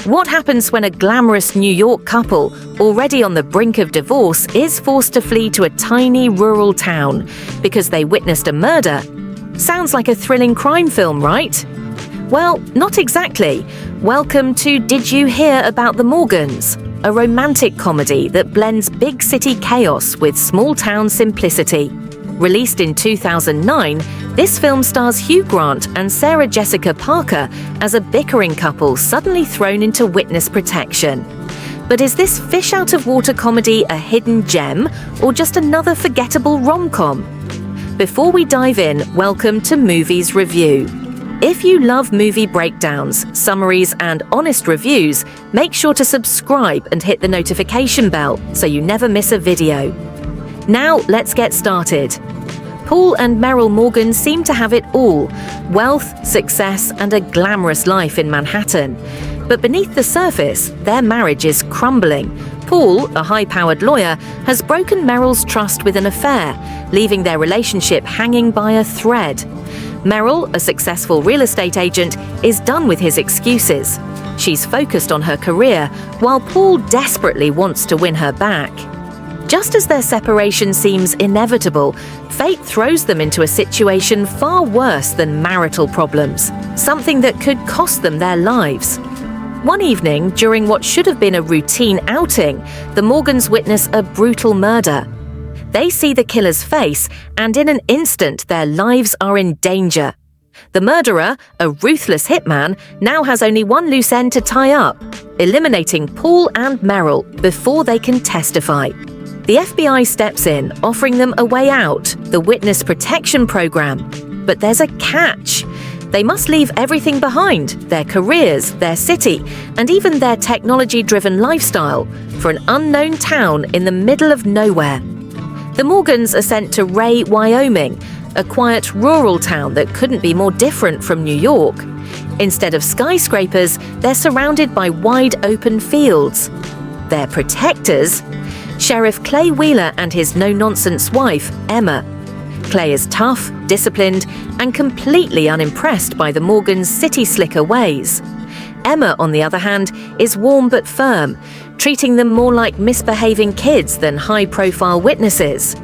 What happens when a glamorous New York couple, already on the brink of divorce, is forced to flee to a tiny rural town because they witnessed a murder? Sounds like a thrilling crime film, right? Well, not exactly. Welcome to Did You Hear About the Morgans? A romantic comedy that blends big city chaos with small town simplicity. Released in 2009, this film stars Hugh Grant and Sarah Jessica Parker as a bickering couple suddenly thrown into witness protection. But is this fish-out-of-water comedy a hidden gem or just another forgettable rom-com? Before we dive in, welcome to Movies Review. If you love movie breakdowns, summaries, and honest reviews, make sure to subscribe and hit the notification bell so you never miss a video. Now, let's get started. Paul and Meryl Morgan seem to have it all: wealth, success, and a glamorous life in Manhattan. But beneath the surface, their marriage is crumbling. Paul, a high-powered lawyer, has broken Meryl's trust with an affair, leaving their relationship hanging by a thread. Meryl, a successful real estate agent, is done with his excuses. She's focused on her career, while Paul desperately wants to win her back. Just as their separation seems inevitable, fate throws them into a situation far worse than marital problems, something that could cost them their lives. One evening, during what should have been a routine outing, the Morgans witness a brutal murder. They see the killer's face, and in an instant, their lives are in danger. The murderer, a ruthless hitman, now has only one loose end to tie up, eliminating Paul and Meryl before they can testify. The FBI steps in, offering them a way out, the Witness Protection Program. But there's a catch. They must leave everything behind, their careers, their city, and even their technology-driven lifestyle, for an unknown town in the middle of nowhere. The Morgans are sent to Ray, Wyoming, a quiet rural town that couldn't be more different from New York. Instead of skyscrapers, they're surrounded by wide-open fields. Their protectors? Sheriff Clay Wheeler and his no-nonsense wife, Emma. Clay is tough, disciplined, and completely unimpressed by the Morgans' city-slicker ways. Emma, on the other hand, is warm but firm, treating them more like misbehaving kids than high-profile witnesses.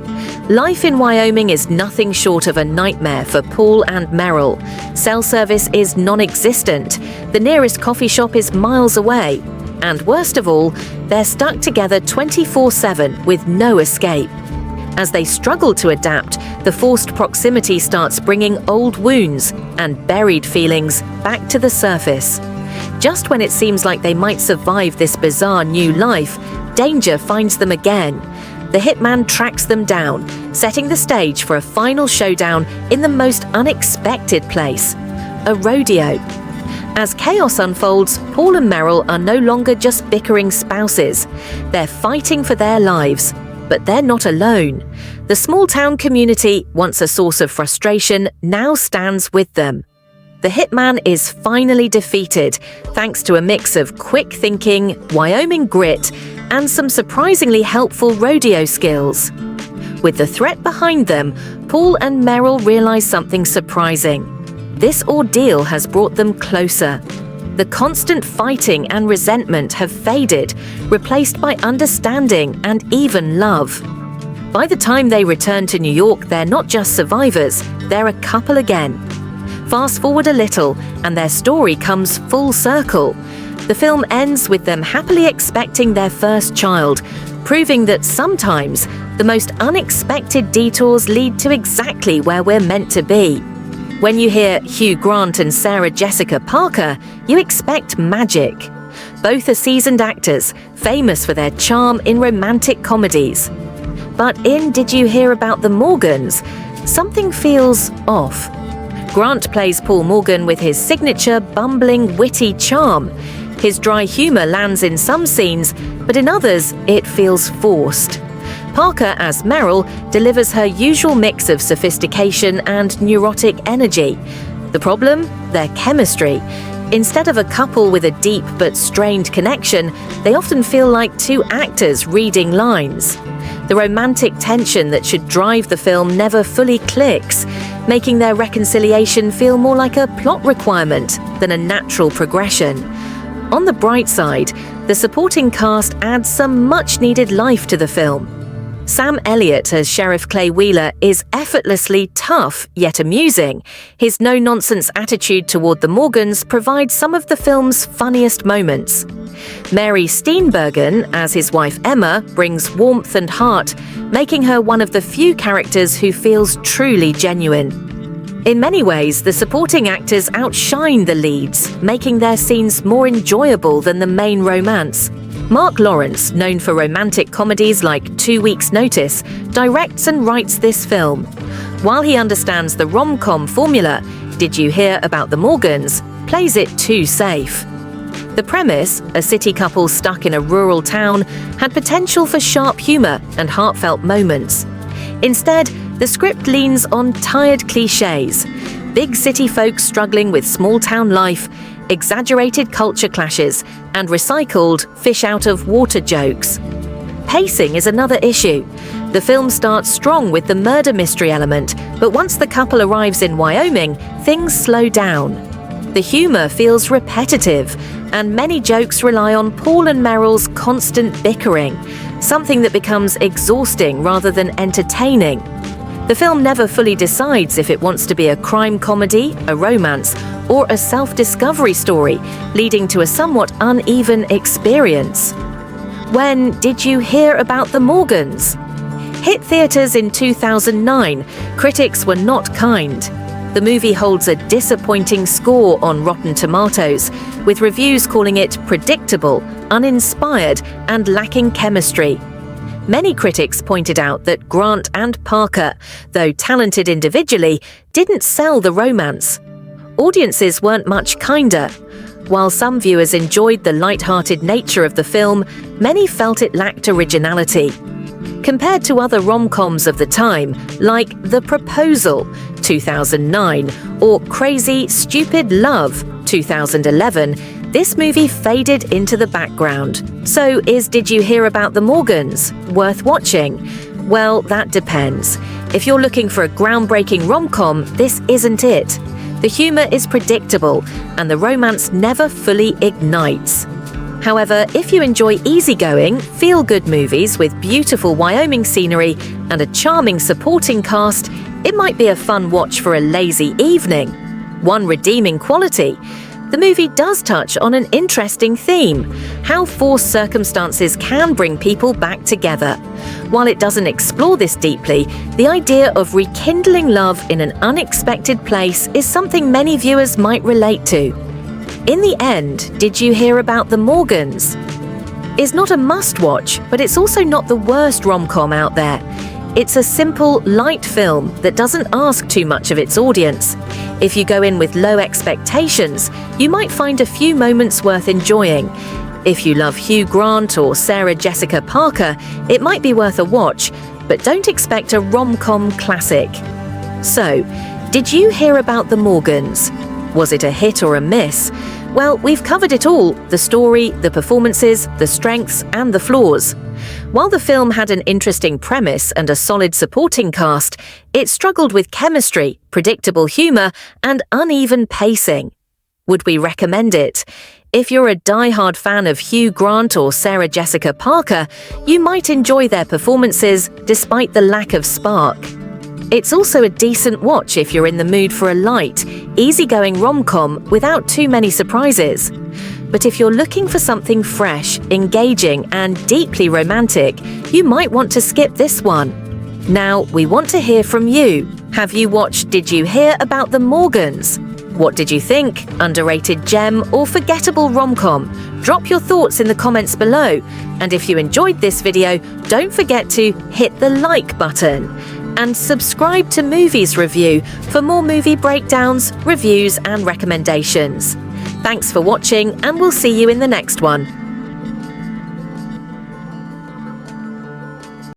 Life in Wyoming is nothing short of a nightmare for Paul and Meryl. Cell service is non-existent. The nearest coffee shop is miles away. And worst of all, they're stuck together 24/7 with no escape. As they struggle to adapt, the forced proximity starts bringing old wounds and buried feelings back to the surface. Just when it seems like they might survive this bizarre new life, danger finds them again. The hitman tracks them down, setting the stage for a final showdown in the most unexpected place: a rodeo. As chaos unfolds, Paul and Meryl are no longer just bickering spouses. They're fighting for their lives. But they're not alone. The small-town community, once a source of frustration, now stands with them. The hitman is finally defeated, thanks to a mix of quick thinking, Wyoming grit, and some surprisingly helpful rodeo skills. With the threat behind them, Paul and Meryl realize something surprising. This ordeal has brought them closer. The constant fighting and resentment have faded, replaced by understanding and even love. By the time they return to New York, they're not just survivors, they're a couple again. Fast forward a little, and their story comes full circle. The film ends with them happily expecting their first child, proving that sometimes the most unexpected detours lead to exactly where we're meant to be. When you hear Hugh Grant and Sarah Jessica Parker, you expect magic. Both are seasoned actors, famous for their charm in romantic comedies. But in Did You Hear About the Morgans? Something feels off. Grant plays Paul Morgan with his signature bumbling, witty charm. His dry humor lands in some scenes, but in others, it feels forced. Parker, as Meryl, delivers her usual mix of sophistication and neurotic energy. The problem? Their chemistry. Instead of a couple with a deep but strained connection, they often feel like two actors reading lines. The romantic tension that should drive the film never fully clicks, making their reconciliation feel more like a plot requirement than a natural progression. On the bright side, the supporting cast adds some much-needed life to the film. Sam Elliott as Sheriff Clay Wheeler is effortlessly tough yet amusing. His no-nonsense attitude toward the Morgans provides some of the film's funniest moments. Mary Steenburgen as his wife Emma brings warmth and heart, making her one of the few characters who feels truly genuine. In many ways, the supporting actors outshine the leads, making their scenes more enjoyable than the main romance. Marc Lawrence, known for romantic comedies like 2 Weeks' Notice, directs and writes this film. While he understands the rom-com formula, Did You Hear About the Morgans plays it too safe. The premise, a city couple stuck in a rural town, had potential for sharp humor and heartfelt moments. Instead, the script leans on tired cliches: big city folks struggling with small-town life, exaggerated culture clashes, and recycled fish-out-of-water jokes. Pacing is another issue. The film starts strong with the murder mystery element, but once the couple arrives in Wyoming, things slow down. The humor feels repetitive, and many jokes rely on Paul and Meryl's constant bickering, something that becomes exhausting rather than entertaining. The film never fully decides if it wants to be a crime comedy, a romance, or a self-discovery story, leading to a somewhat uneven experience. When Did You Hear About the Morgans? Hit theaters in 2009, critics were not kind. The movie holds a disappointing score on Rotten Tomatoes, with reviews calling it predictable, uninspired, and lacking chemistry. Many critics pointed out that Grant and Parker, though talented individually, didn't sell the romance. Audiences weren't much kinder. While some viewers enjoyed the light-hearted nature of the film, many felt it lacked originality. Compared to other rom-coms of the time, like The Proposal, 2009, or Crazy Stupid Love, 2011, this movie faded into the background. So is Did You Hear About the Morgans worth watching? Well, that depends. If you're looking for a groundbreaking rom-com, this isn't it. The humor is predictable, and the romance never fully ignites. However, if you enjoy easygoing, feel-good movies with beautiful Wyoming scenery and a charming supporting cast, it might be a fun watch for a lazy evening. One redeeming quality: the movie does touch on an interesting theme: how forced circumstances can bring people back together. While it doesn't explore this deeply, the idea of rekindling love in an unexpected place is something many viewers might relate to. In the end, Did You Hear About the Morgans? Is not a must-watch, but it's also not the worst rom-com out there. It's a simple, light film that doesn't ask too much of its audience. If you go in with low expectations, you might find a few moments worth enjoying. If you love Hugh Grant or Sarah Jessica Parker, it might be worth a watch, but don't expect a rom-com classic. So, did you hear about the Morgans? Was it a hit or a miss? Well, we've covered it all: the story, the performances, the strengths, and the flaws. While the film had an interesting premise and a solid supporting cast, it struggled with chemistry, predictable humor, and uneven pacing. Would we recommend it? If you're a die-hard fan of Hugh Grant or Sarah Jessica Parker, you might enjoy their performances despite the lack of spark. It's also a decent watch if you're in the mood for a light, easygoing rom-com without too many surprises. But if you're looking for something fresh, engaging, and deeply romantic, you might want to skip this one. Now, we want to hear from you. Have you watched Did You Hear About the Morgans? What did you think? Underrated gem or forgettable rom-com? Drop your thoughts in the comments below. And if you enjoyed this video, don't forget to hit the like button and subscribe to Movies Review for more movie breakdowns, reviews, and recommendations. Thanks for watching, and we'll see you in the next one.